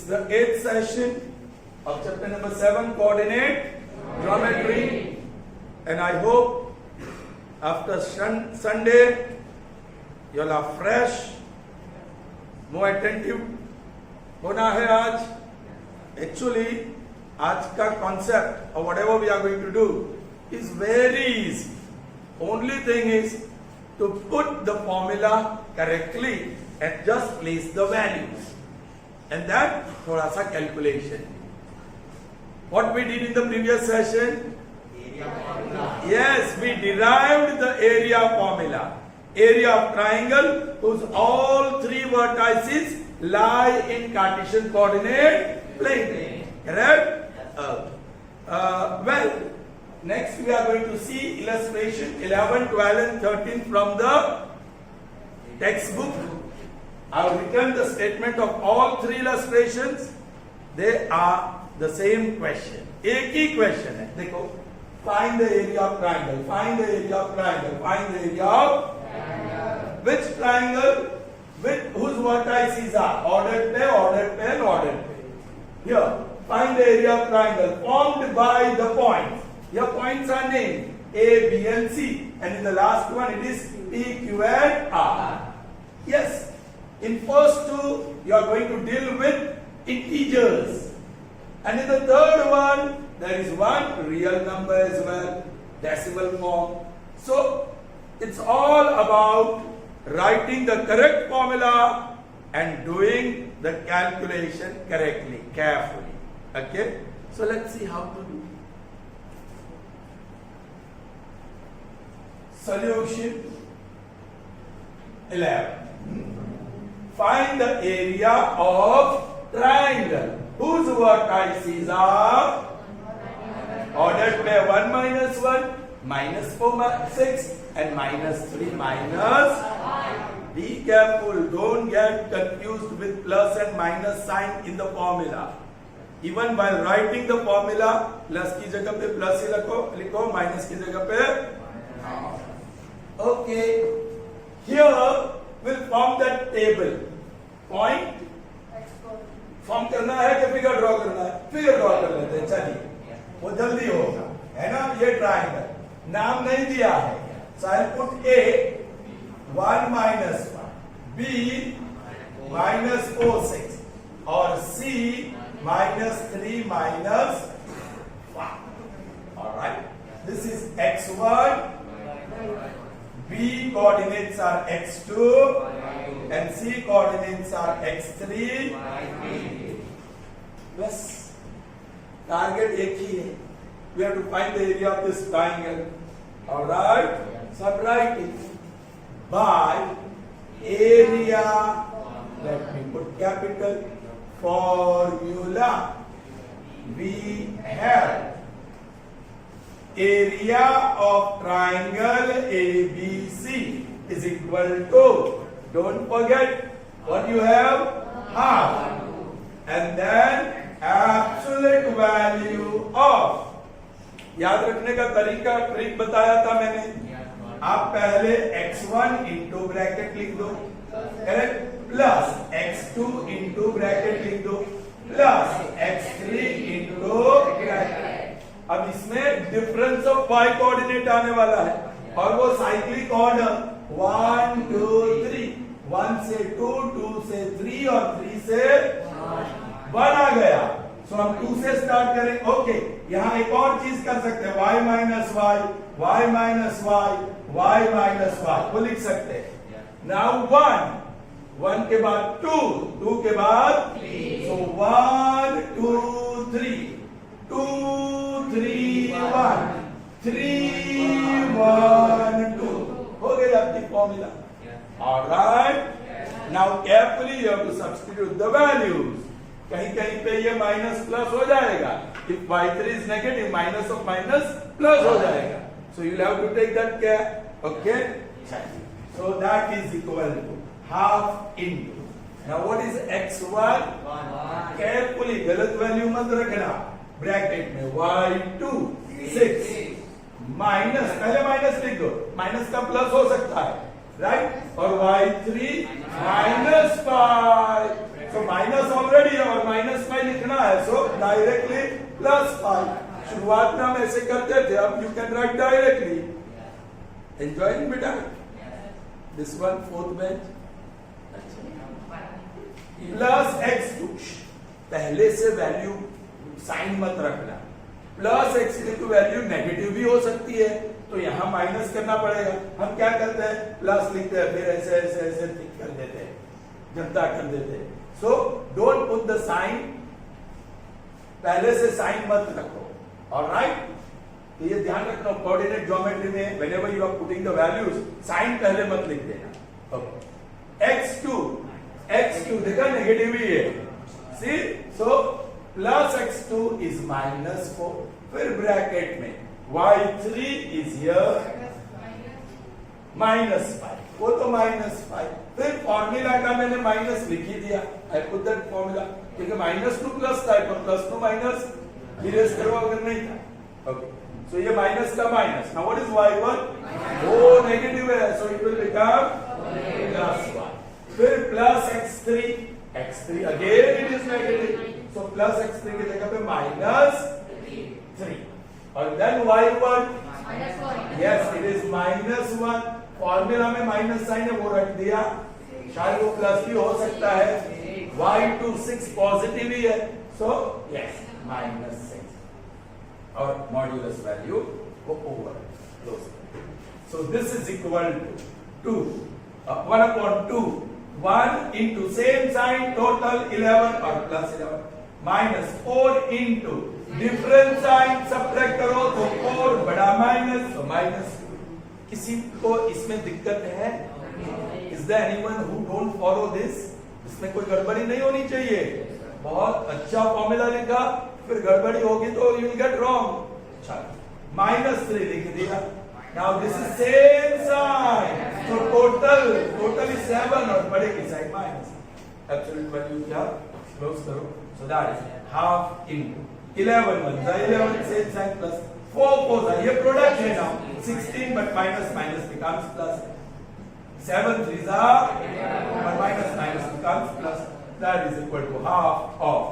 the 8th session of chapter number 7, coordinate geometry, and I hope after Sunday you all are fresh, more attentive होना है आज. Actually आज का concept or whatever we are going to do is very easy. Only thing is to put the formula correctly and just place the values, and that थोड़ा सा calculation. What we did in the previous session? Yes, we derived the area formula. Area of triangle whose all three vertices lie in Cartesian coordinate plane. Correct? Well, next we are going to see illustration 11, 12 and 13 from the textbook. I have written the statement of all three illustrations. They are the same question. एक ही question है. देखो, find the area of triangle. Find the area of triangle. Find the area of triangle. Which triangle? With whose vertices are ordered pair, ordered pair, and ordered pair. Here, find the area of triangle formed by the points. Your points are named A, B, and C, and in the last one it is P, Q, and R. Yes. In first two, you are going to deal with integers, and in the third one, there is one real number as well, decimal form. So, it's all about writing the correct formula and doing the calculation correctly, carefully. Okay? So, let's see how to do. Solution 11. Find the area of triangle whose vertices are ordered pair 1 minus 1, minus 4, 6 and minus 3 minus. Be careful, don't get confused with plus and minus sign in the formula. Even while writing the formula, plus की जगह पे plus ही लिखो, minus की जगह पे. Okay, here we'll form that table. Point form करना है कि फिगर ड्रॉ करना है? फिगर ड्रॉ कर लेते हैं. चलिए, वो जल्दी होगा, है ना. ये ट्राइंगल नाम नहीं दिया है, so I'll put A 1 minus 1, B minus 4 6 और C minus 3 minus 1. All right, this is x1. B coordinates are x2 and C coordinates are x3. Plus, target एक ही है. We have to find the area of this triangle. All right. Subtract it by area. Let me put capital formula. We have area of triangle ABC is equal to, don't forget what you have, half, and then absolute value of. याद रखने का तरीका trick बताया था मैंने. आप पहले x1 into bracket लिख दो, correct, plus x2 into bracket लिख दो, प्लस x3 इंटू ब्रैकेट. अब इसमें डिफरेंस ऑफ y कोऑर्डिनेट आने वाला है और वो साइक्लिक ऑर्डर 1 2 3, 1 से 2, 2 से 3 और 3 से 1 आ गया. सो हम 2 से स्टार्ट करें. ओके, यहाँ एक और चीज कर सकते हैं, y minus y, y minus y, y minus y, वो लिख सकते हैं. नाउ 1 के बाद 2, 2 के बाद 3. सो 1 2 3, 2 3 1, 3 1 2. हो गई आपकी formula. Alright, now carefully you have to substitute the values. कहीं कहीं पे ये माइनस प्लस हो जाएगा. If y3 is negative, minus of minus plus हो जाएगा. So you have to take that care. Okay, so that is equal to half into. Now what is x1? Carefully गलत value मत रखना. Bracket में y2 6 minus, पहले minus लिख दो, minus का प्लस हो सकता है, राइट, और y3 -5. सो माइनस ऑलरेडी है और -5 लिखना है, सो डायरेक्टली +5। शुरुआत में हम ऐसे करते थे, अब you can write directly. Enjoying बेटा this one, fourth bench. +x2, पहले से वैल्यू साइन मत रखना। +x3 की वैल्यू नेगेटिव भी हो सकती है, तो यहां माइनस करना पड़ेगा। हम क्या करते हैं, प्लस लिखते हैं, फिर ऐसे ऐसे ऐसे टिक कर देते हैं, जनता कर देते हैं। So don't put the sign, पहले से साइन मत रखो। ऑलराइट, तो ये ध्यान रखना कोऑर्डिनेट ज्योमेट्री में whenever you are putting the values, sign पहले मत लिख देना। ओके, x2 देखा नेगेटिव ही है, सी, सो +x2 इज -4, फिर ब्रैकेट में y3 इज हियर -5, वो तो -5, फिर फॉर्मूला का मैंने माइनस लिख ही दिया। आई पुट दैट फॉर्मूला, क्योंकि -2 प्लस था, पर प्लस टू माइनस इरेज करो अगर नहीं था। ओके, सो ये माइनस का minus. Now what is y1, वो नेगेटिव है, सो इट विल बिकम +1, फिर x3 again it is negative, so +x3 की जगह पे -3, और then y1 yes it is -1, formula में माइनस साइन है वो रख दिया, शायद वो प्लस भी हो सकता है। y2 6 पॉजिटिव ही है, सो यस -6, और मॉड्यूलस वैल्यू को over close. So this is equal to 1/2, 1 into same sign total 11 और +11, -4 into डिफरेंट साइन सब्ट्रैक्ट करो तो 4 बड़ा माइनस, तो -2। किसी को इसमें दिक्कत है? Is there anyone who don't follow this? इसमें कोई गड़बड़ी नहीं होनी चाहिए। बहुत अच्छा फॉर्मूला लिखा, फिर गड़बड़ी होगी तो यू विल गेट रॉन्ग। अच्छा, -3 लिख दिया। Now this is same sign, तो टोटल इज 7 और बड़े की साइन माइनस। एब्सोल्यूट वैल्यू क्या क्लोज करो, so that is half into 11 1 11 same sign plus 4 4, ये प्रोडक्ट है now 16, but minus becomes plus, 7 3s are, but minus becomes plus, that is equal to half of,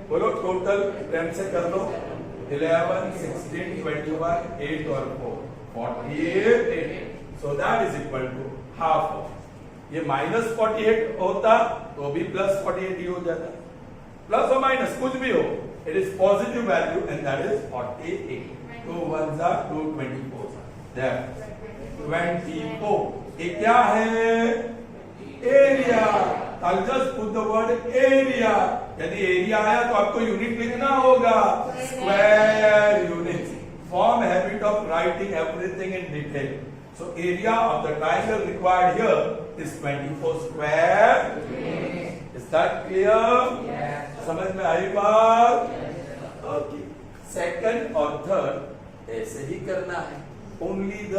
बोलो total 10 से कर लो, 11 16 21 8 और 4 48, so that is equal to half of, ये -48 होता तो भी +48 ही हो जाता, प्लस और माइनस कुछ भी हो, it is positive value and that is 48, 2 1s are 2 24 there 24, ये क्या है? Area. I'll just put the word area, यदि एरिया आया तो आपको यूनिट लिखना होगा, square unit, form habit of writing everything in detail. So area of the triangle required here is 24 square. Is that clear? Yes. समझ में आई बात? Okay, second और थर्ड ऐसे ही करना है, only the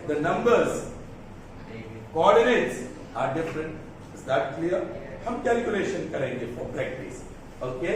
the numbers, coordinates are different. Is that clear? हम calculation करेंगे for practice, okay?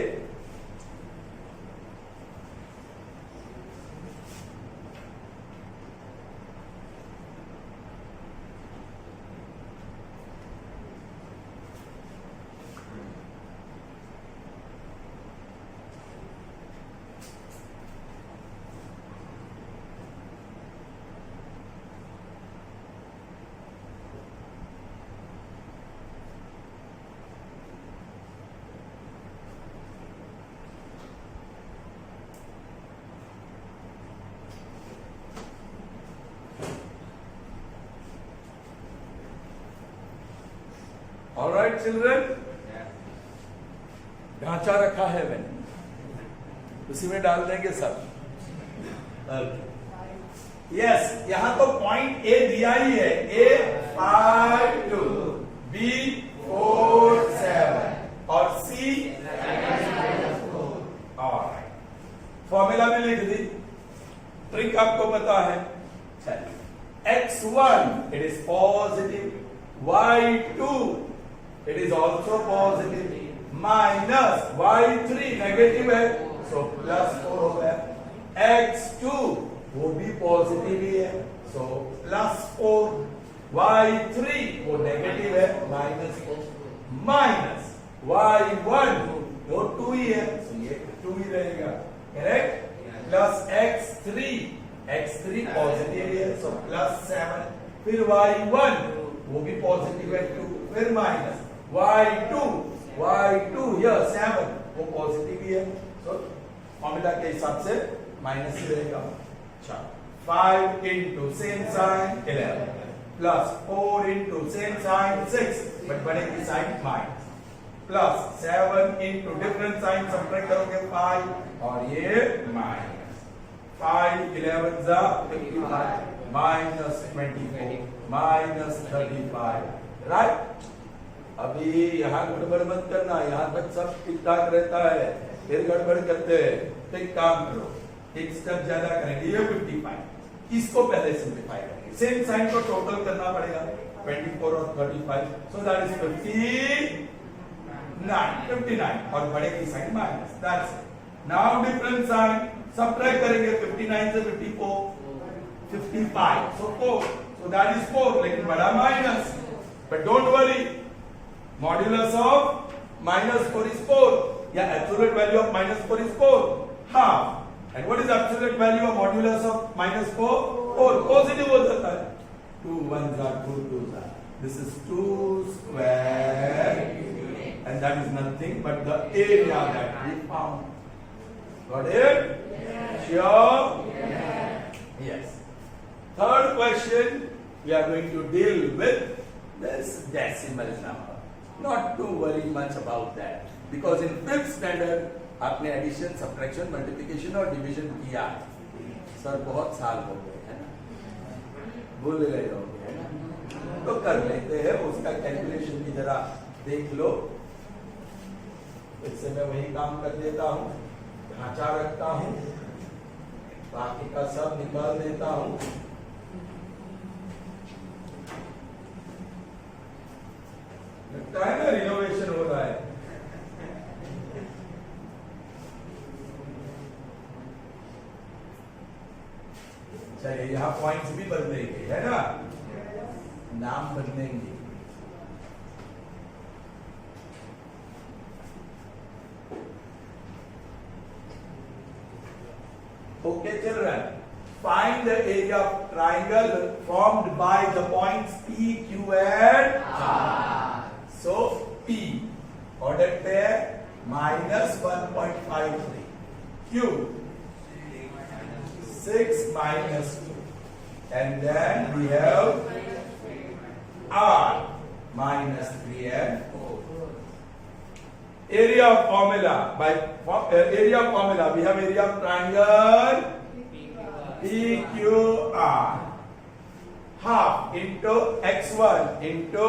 All right, children. ढांचा रखा है मैंने, उसी में डाल देंगे सब। यस, यहां तो पॉइंट ए दिया ही है, A 5 2, B 4 7 और C 4। फॉर्मूला में लिख दी, ट्रिक आपको पता है। चलिए, x1 it is positive, y2 it is also positive, minus y3 negative है, so +4 हो गया, x2 वो भी पॉजिटिव ही है, so +4, y3 वो नेगेटिव है माइनस y1 वो 2 ही है, तो ये 2 ही रहेगा, करेक्ट, प्लस x3 पॉजिटिव है, सो प्लस 7, फिर y1 वो भी पॉजिटिव है 2, फिर माइनस y2 यह 7 वो पॉजिटिव ही है, सो फॉर्मूला के हिसाब से माइनस ही रहेगा। अच्छा, 5 into same sign 11 plus 4 into same sign 6 but बड़े की sign minus, plus 7 into different sign subtract करोगे 5 और ये माइनस 5 11 जा 55 माइनस 24 माइनस 35, राइट। अभी यहाँ गड़बड़ मत करना, यहाँ तक सब ठीक ठाक रहता है, फिर गड़बड़ करते हैं, तो एक काम करो, एक स्टेप ज्यादा करेंगे, ये 55 इसको पहले सिंप्लीफाई करेंगे, सेम साइन को टोटल करना पड़ेगा 24 और 35, सो दैट इज 59 और बड़े की sign minus, that's it. Now different sign subtract करेंगे 59 से 54 55, सो दैट इज 4, लेकिन बड़ा minus, but don't worry, modulus of -4 is 4, या absolute value of -4 is 4, half, and what is absolute value of modulus of -4? 4 positive हो जाता है, 2 1s are 2 2s are, this is 2 square and that is nothing but the area that we found. Got it? Sure? Yes. Third question, we are going to deal with this decimal number. Not to worry much about that, because in 5th standard आपने addition, subtraction, multiplication और division किया, sir बहुत साल हो गए है ना, भूल गए होंगे है ना, तो कर लेते हैं, उसका कैलकुलेशन भी जरा देख लो। इससे मैं वही काम कर देता हूँ, ढांचा रखता हूँ, बाकी का सब निकाल देता हूँ। लगता है ना रिनोवेशन हो रहा है। चलिए यहाँ पॉइंट्स भी बदलेंगे है ना, नाम बदलेंगे। Okay, children, find the area of triangle formed by the points P, Q and R. So P ordered pair -1.53, Q 6 minus 2, and then we have R -3 and 4. Area of formula, by area of formula we have area of triangle PQR, half into x1 into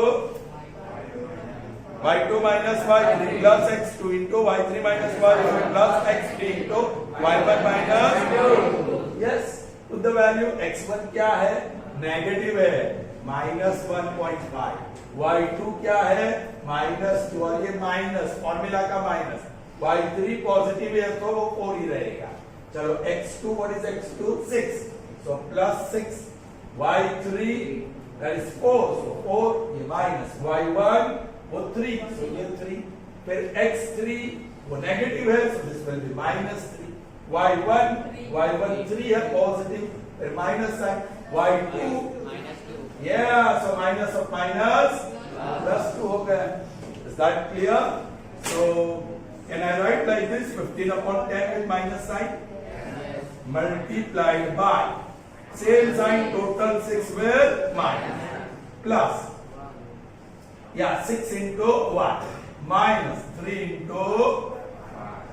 y2 minus y3 plus x2 into y3 minus y1 plus x3 into y1 minus 2. Yes, तो the value x1 क्या है, negative है -1.5, y2 क्या है -2, और ये minus formula का minus, y3 positive है तो वो 4 ही रहेगा। चलो x2, what is x2? 6, so plus 6, y3 that is 4, so 4 ये माइनस, y1 वो 3, so ये 3, फिर x3 वो नेगेटिव है, so this will be -3, y1 3 है पॉजिटिव, फिर minus sign, y2 yeah, so minus of minus plus 2 हो गया। Is that clear? So can I write like this, 15/10 with minus sign? Yes. Multiplied by same sign, total 6 with minus, plus 6 into 1 minus 3 into 5.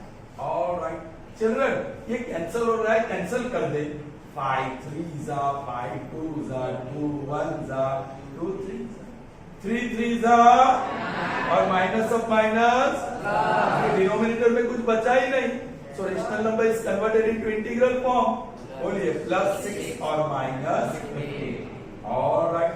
All right, children, ये cancel हो रहा है, cancel कर दे, 5 3s are 5 2s are 2 1s are 2 3s are 3 3s are, और minus of minus, denominator में कुछ बचा ही नहीं, so rational number is converted into integral form, बोलिए +6 और -15। ऑलराइट,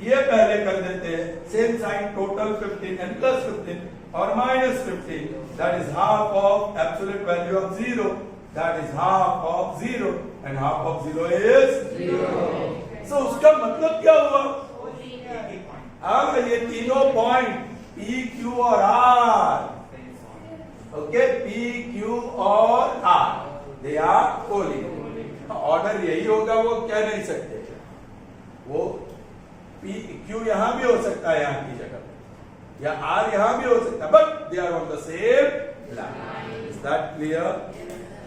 ये पहले कर देते हैं, same sign, total 15 and plus 15 और -15, that is half of absolute value of 0, that is half of 0 and half of 0 is 0. So उसका मतलब क्या हुआ, अब ये तीनों पॉइंट P, Q और R, ओके, P, Q और R, they are collinear. Order यही होगा, वो कह नहीं सकते, वो P, Q यहां भी हो सकता है यहां की जगह, या R यहां भी हो सकता है, but they are on the same line. Is that clear?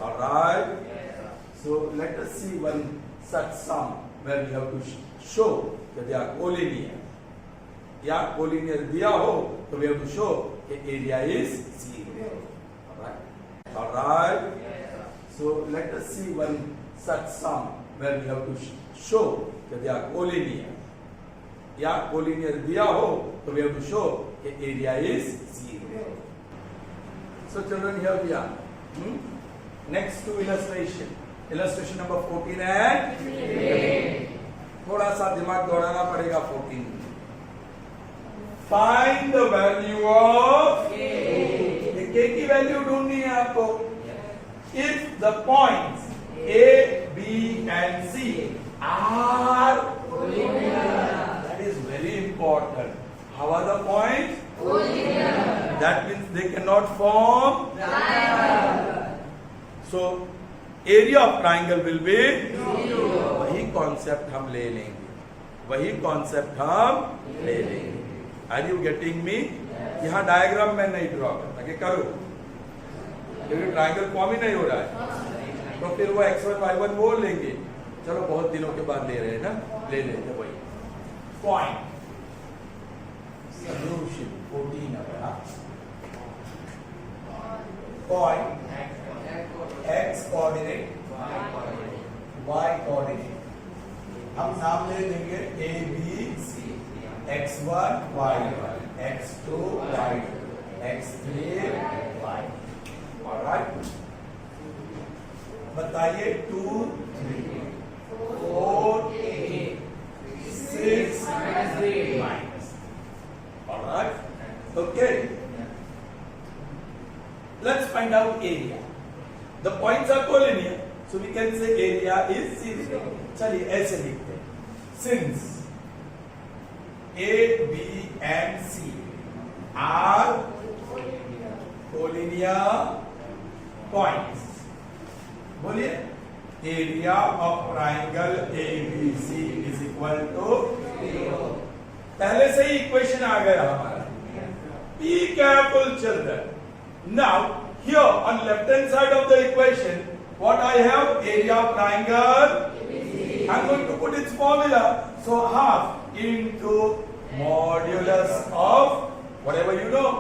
Alright, so let us see one such sum where we have to show that they are collinear. या collinear दिया हो तो we have to show that area is zero. Alright. So let us see one such sum where we have to show that they are collinear. या collinear दिया हो तो we have to show that area is zero. So children, here we are. Next to illustration. Illustration number 14 and 15. थोड़ा सा दिमाग दौड़ाना पड़ेगा 14 में। Find the value of K की वैल्यू ढूंढनी है आपको। If the points A, B and C are collinear, that is very important. How are the points? Collinear. That means they cannot form triangle. So area of triangle will be zero. वही concept हम ले लेंगे, वही concept हम ले लेंगे। Are you getting me? यहाँ diagram में नहीं ड्रॉ करता कि करो, क्योंकि ट्राइंगल फॉर्म ही नहीं हो रहा है, तो फिर वो x1 y1 बोल लेंगे। चलो बहुत दिनों के बाद ले रहे हैं ना, ले लेते हैं वही point. Solution 14 point x coordinate, y coordinate, हम नाम ले देंगे A, B, C, x1 y1, x2 y2, x3 y। Alright, बताइए 2 3 4 8 6 minus. Alright, okay, let's find out area. The points are collinear, so we can say area is zero. चलिए ऐसे लिखते हैं, since A, B and C are collinear points, बोलिए area of triangle ABC is equal to 0। पहले से ही equation आ गया हमारा। Be careful children. Now here on left hand side of the equation, what I have? Area of triangle ABC. I'm going to put its formula. So half into modulus of whatever you know.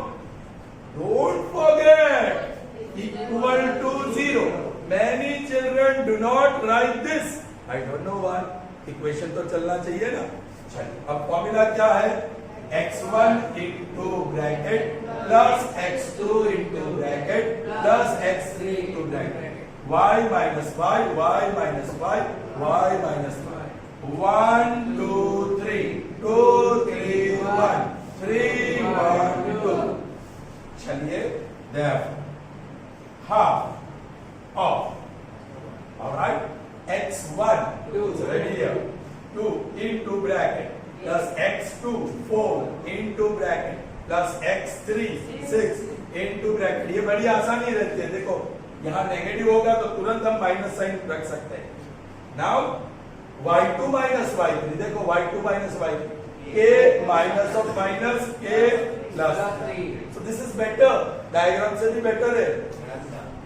Don't forget, equal to 0. Many children do not write this. I don't know why. Equation तो चलना चाहिए ना। चलिए, अब formula क्या है? x1 into bracket plus x2 into bracket plus x3 into bracket, y minus y, y minus y, y minus y, 1 2 3 2 3 1 3 1 2। चलिए, therefore half of, alright, x1 is ready here, 2 into bracket plus x2 4 into bracket plus x3 6 into bracket। ये बड़ी आसानी रहती है, देखो यहाँ negative होगा तो तुरंत हम माइनस साइन रख सकते हैं। नाउ y2 minus y3, देखो y2 minus y3, k minus of minus k plus 3। so this is better, diagram से भी बेटर है,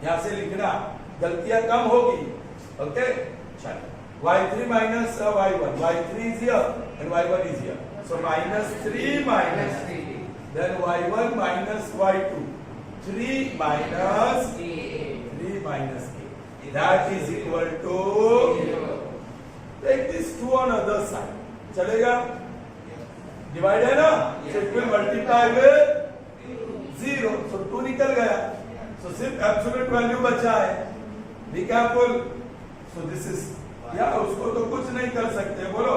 यहाँ से लिखना गलतियां कम होगी। ओके, चलो y3 minus y1, y3 is here and y1 is here, so minus 3 minus 3, then y1 minus y2, 3 minus 3 minus a, that is equal to 0। Take this 2 on other side, चलेगा? Divide है ना, so it will multiply with 0, so 2 निकल गया, so सिर्फ absolute value बचा है। Be careful, so this is, या उसको तो कुछ नहीं कर सकते, बोलो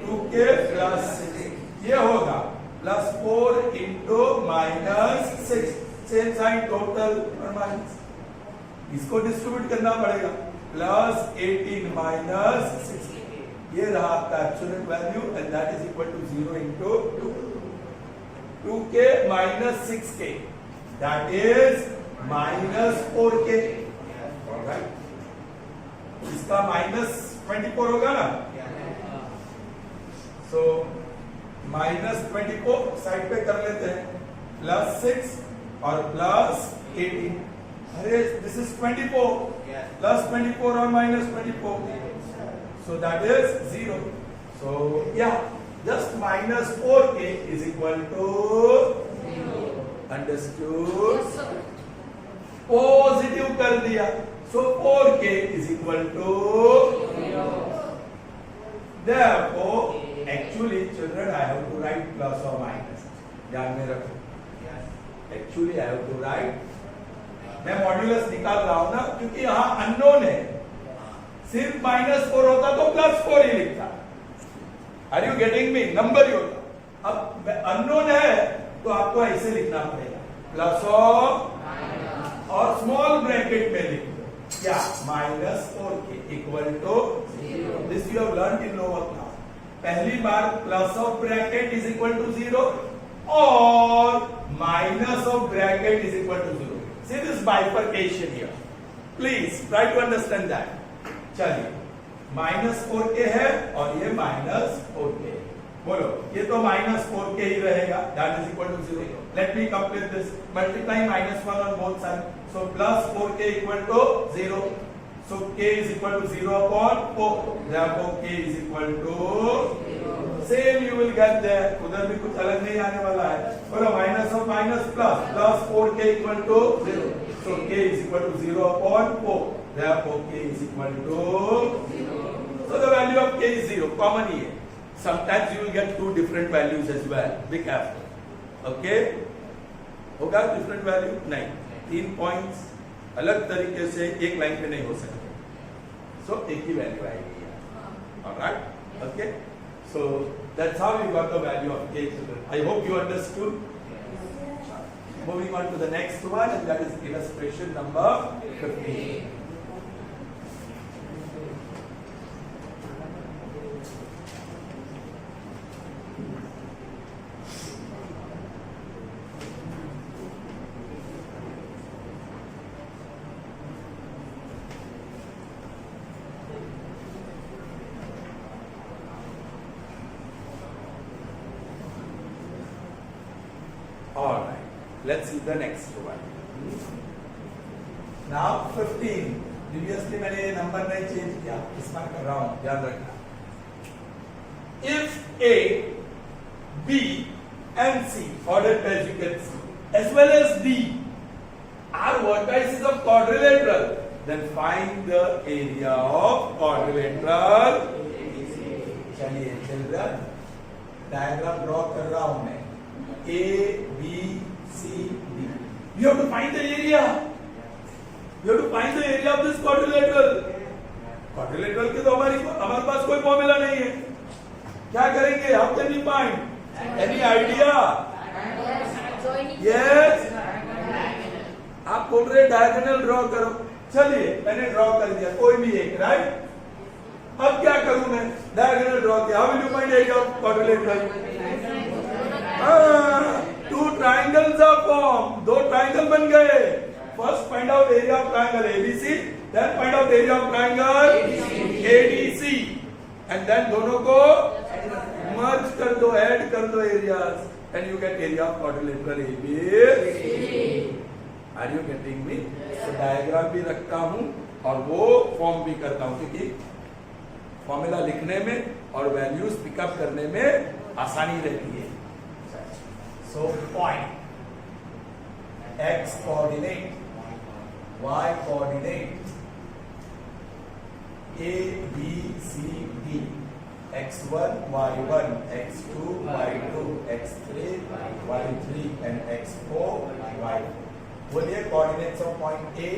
2k प्लस 6 ये होगा, plus 4 into minus 6, same sign total और माइनस, इसको डिस्ट्रीब्यूट करना पड़ेगा, प्लस 18 माइनस 6, ये रहा आपका absolute value and that is equal to 0 into 2k minus 6k, that is minus 4k, right? इसका minus 24 होगा ना, so minus 24 साइड पे कर लेते हैं, प्लस 6 और प्लस 18, अरे this is 24, plus 24 or minus 24, so that is 0, so yeah, just minus 4k is equal to 0. Understood? Positive कर दिया, so 4k is equal to 0. Therefore, actually children I have to write plus or minus, ध्यान में रखो, actually I have to write, मैं modulus निकाल रहा हूं ना क्योंकि यहाँ अननोन है, सिर्फ -4 होता तो +4 ही लिखता, are you getting me, number ही होता, अब अननोन है तो आपको ऐसे लिखना पड़ेगा, प्लस और स्मॉल ब्रैकेट में लिख दो क्या, -4k equal to 0, this you have learn in lower class, पहली बार plus of bracket is equal to 0 और minus of bracket is equal to 0, see this bifurcation here, please try to understand that. चलिए -4k है और ये -4k, बोलो ये तो -4k ही रहेगा, that is equal to 0. Let me complete this, multiply -1 on both sides, so plus 4k equal to 0, so k is equal to 0 upon 4, therefore k is equal to 0. Same you will get there, उधर भी कुछ अलग नहीं आने वाला है, बोलो minus of minus plus 4k equal to 0, so k is equal to 0 upon 4, therefore k is equal to 0. So the value of k is 0, common ही है. Sometimes you will get two different values as well, be careful, okay? होगा different value? नहीं, 3 points अलग तरीके से एक line पे नहीं हो सकते, so एक ही वैल्यू आएगी, alright? Okay? So that's how you got the value of k. I hope you understood. Moving on to the next one, and that is illustration number 15. All right, let's see the next one. Now 15. Previously मैंने ये number नहीं change किया, इस बार कर रहा हूँ, ध्यान रखना. If A, B and C, ordered as you can see, as well as D are vertices of quadrilateral, then find the area of quadrilateral. चलिए children, diagram draw कर रहा हूँ मैं. A, B, C, D. You have to find the area. You have to find the area of this quadrilateral. Quadrilateral के तो हमारे पास कोई formula नहीं है. क्या करेंगे? How can we find? Any idea? Yes. आप बोल रहे डायगोनल ड्रॉ करो. चलिए मैंने ड्रॉ कर दिया कोई भी एक, राइट? अब क्या करूं मैं? डायगोनल ड्रॉ किया. How will you find area of quadrilateral? Two triangles are form, दो ट्राइंगल बन गए. First find out area of triangle ABC, then find out area of triangle ADC, and then दोनों को मर्ज कर दो, add कर दो areas, and you get area of quadrilateral ABC. Are you getting me? तो diagram भी रखता हूं और वो फॉर्म भी करता हूं क्योंकि फॉर्मूला लिखने में और वैल्यूज पिकअप करने में आसानी रहती है. So point, x coordinate, y coordinate, a, b, c, d, x1, y1, x2, y2, x3, y3 and x4, y4. बोलिए coordinates of point A,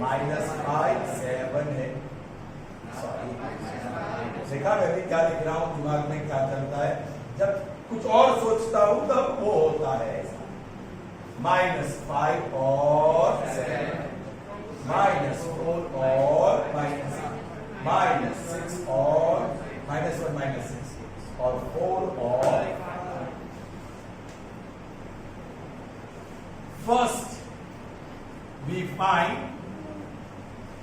-5, 7 है. सॉरी, देखा मैंने क्या लिख रहा हूँ, दिमाग में क्या चलता है, जब कुछ और सोचता हूं तब वो होता है ऐसा. -5 और 7, -4 और -6 और -5 -1 -6 और 4 और 5. First we find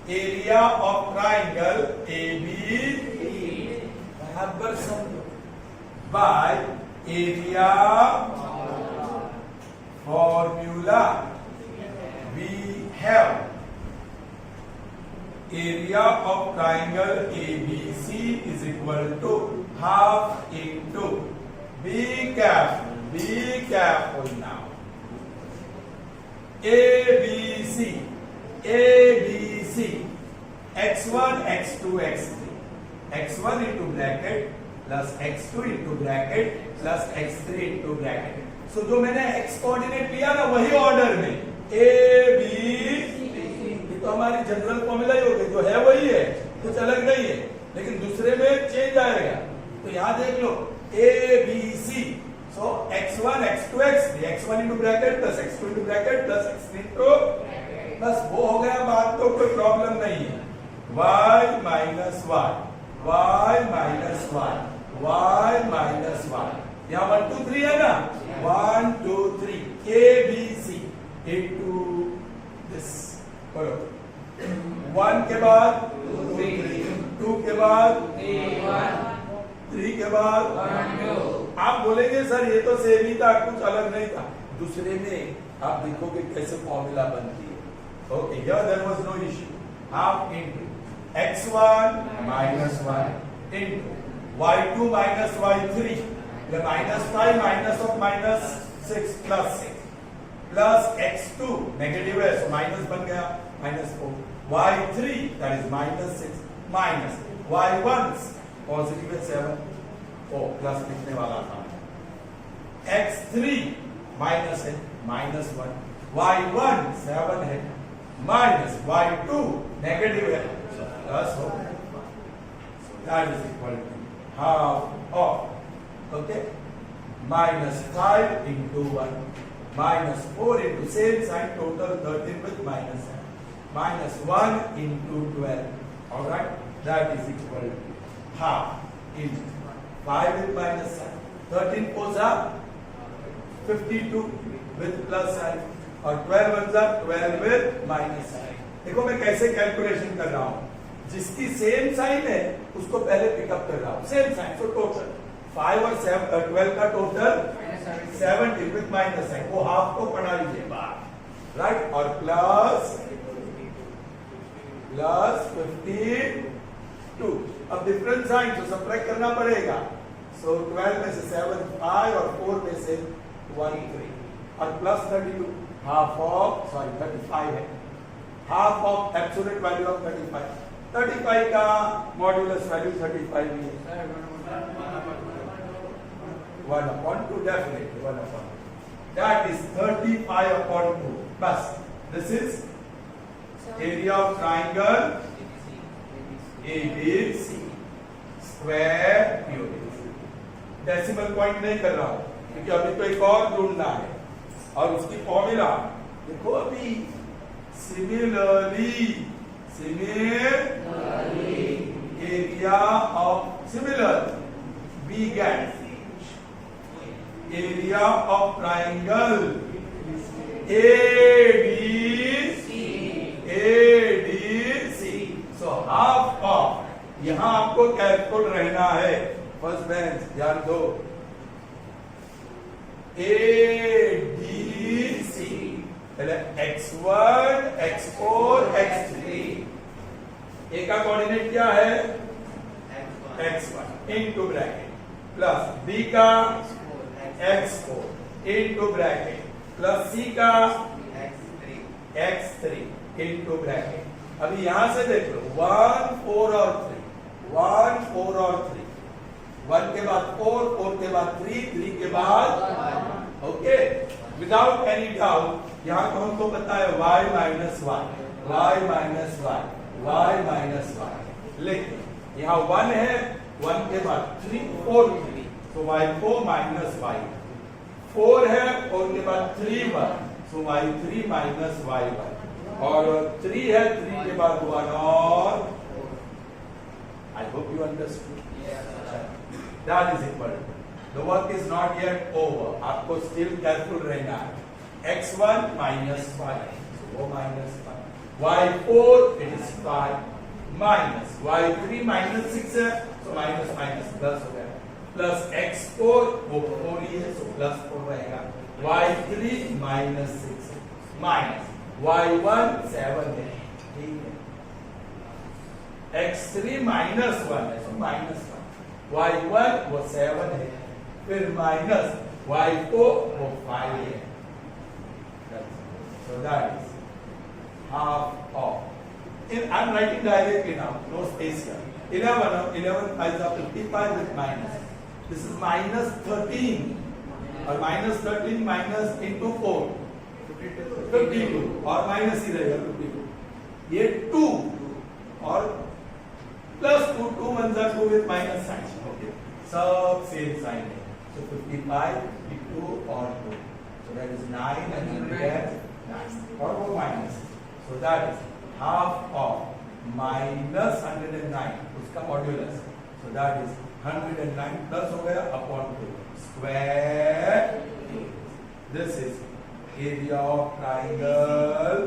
area of triangle ABC बराबर समझो by area formula. We have area of triangle ABC is equal to half into, be careful now, ABC x1 x2 x3 x1 into bracket plus x2 into bracket plus x3 into bracket. So जो मैंने x coordinate लिया ना वही order में a b ये तो हमारी general formula ही होगी, जो है वही है, कुछ अलग नहीं है, लेकिन दूसरे में चेंज आएगा. तो यहां देख लो a b c. So x1 x2 x3 x1 into bracket plus x2 into bracket plus x3 into बस वो हो गया बात, तो कोई प्रॉब्लम नहीं है. y minus y यहाँ 1 2 3 है ना, 1 2 3 a b c into this. 1 के बाद 2 के बाद 3 के बाद 1 2. आप बोलेंगे सर ये तो सेम ही था, कुछ अलग नहीं था. दूसरे में आप देखोगे कैसे फॉर्मूला बनती है. Okay, here there was no issue. Half into x1 minus 1 into y2 minus y3 the minus 5 minus of minus 6 plus 6 plus x2 negative है so minus बन गया minus 4 y3 that is minus 6 minus y1 positive है 7 4 plus लिखने वाला था x3 minus है minus 1 y1 7 है minus y2 negative है plus 4. That is equal to half of, okay, minus 5 into 1 minus 4 into same sign, total 13 with minus sign, minus 1 into 12. All right, that is equal to half into 5 with minus sign, 13 goes up 52 with plus sign और 12 goes up 12 with minus sign. देखो मैं कैसे calculation कर रहा हूं, जिसकी same sign है उसको पहले पिकअप कर रहा हूं, सेम साइन. सो टोटल 5 और 12 का टोटल 70 विद माइनस साइन, वो हाफ को पढ़ा लीजिए बाहर, राइट. और प्लस 52. अब डिफरेंट साइन तो सब्ट्रैक्ट करना पड़ेगा. सो 12 में से 7 5 और 4 में से 1 3 और प्लस 32 हाफ ऑफ 35 है, half of absolute value of 35 का मॉड्यूलस वैल्यू 35 ही है. 1/2 definitely 1/2. That is 35/2. बस this is area of triangle ABC square unit. Decimal point नहीं कर रहा हूं क्योंकि अभी तो एक और ढूंढना है और उसकी फॉर्मूला देखो. अभी similarly area of similar we get area of triangle ADC. So half of, यहां आपको केयरफुल रहना है, फर्स्ट बेंच ध्यान दो. ADC x1 x4 x3 ए का कोऑर्डिनेट क्या है x1 into bracket plus B का x4 इनटू ब्रैकेट प्लस सी का x3 इनटू ब्रैकेट. अभी यहां से देख लो 1 4 और 3 1 4 और 3 1 के बाद 4 4 के बाद 3 3 के बाद ओके. विदाउट एनी डाउट यहां तो हमको पता है y माइनस y, लेकिन यहाँ 1 है, 1 के बाद 3 4 3 तो y4 माइनस y. 4 है 4 के बाद 3 1 so y3 माइनस y1 और 3 है 3 के बाद 1 और. I hope you understood. that is equal to, the work is not yet over, आपको still careful रहना है, x1 minus 5, so वो minus 5, y4 it is 5 minus y3 minus 6 है, so minus minus plus हो गया, plus x4 वो 4 ही है, so plus 4 रहेगा, y3 minus 6 minus y1 7 है, ठीक है, x3 minus 1 है, so minus 1, y1 वो 7 है, फिर माइनस y4 वो 5 है, so that is half of, I am writing directly now, no space here, 11 5 are 55 with minus, this is minus 13 और minus 13 minus into 4 52 और माइनस ही रहेगा 52, ये 2 और प्लस 2 2 1 जा 2 with minus sign, okay, सब सेम साइन है, so 55 52 और 2, so that is 9 and 109 और वो minus, so that is half of minus 109 उसका modulus, so that is 109 plus हो गया upon 2 square, this is area of triangle,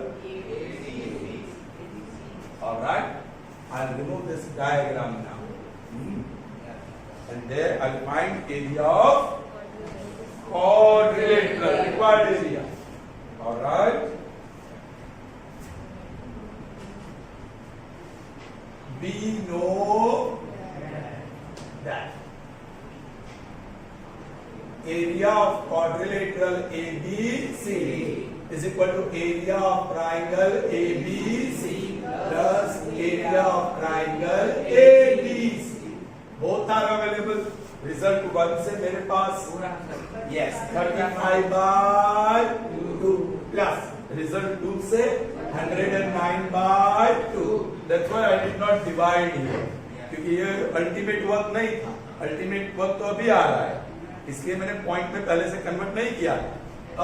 all right, I'll remove this diagram now, and there I'll find area of quadrilateral, required area, all right, we know that area of quadrilateral ABC is equal to area of triangle ABC plus area of triangle ABC. Both are available. Result 1 से मेरे पास yes 35 by 2 plus result 2 से 109 by 2. That's why I did not divide here. क्योंकि ये ultimate work नहीं था, ultimate work तो अभी आ रहा है, इसलिए मैंने पॉइंट में पहले से कन्वर्ट नहीं किया।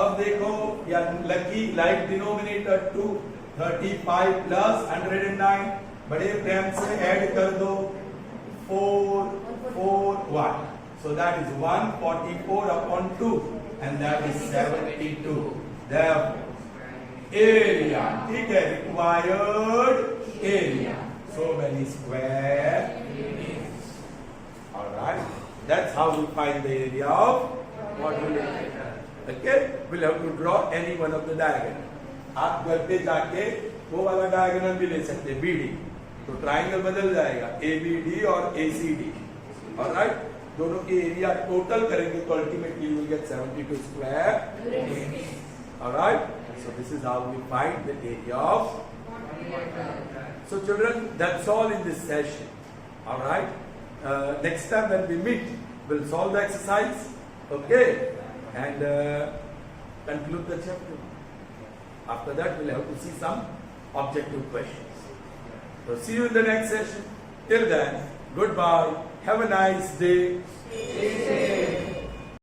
अब देखो या लकी लाइक डिनोमिनेटर 2 35 प्लस 109 बड़े प्रेम से ऐड कर दो 4 4 1, so that is 144 upon 2 and that is 72. Therefore area, ठीक है, required area, so many square meters. All right, that's how we find the area of quadrilateral. Okay, we'll have to draw any one of the diagonal. आप घर पे जाके वो वाला diagonal भी ले सकते हैं BD, तो ट्राइंगल बदल जाएगा ABD और ACD. All right, दोनों की एरिया टोटल करेंगे तो ultimately you will get 72 square. All right, so this is how we find the area of. So children, that's all in this session. All right, next time when we meet, we'll solve the exercise, okay, and conclude the chapter. After that, we'll have to see some objective questions. So see you in the next session. Till then, goodbye. Have a nice day.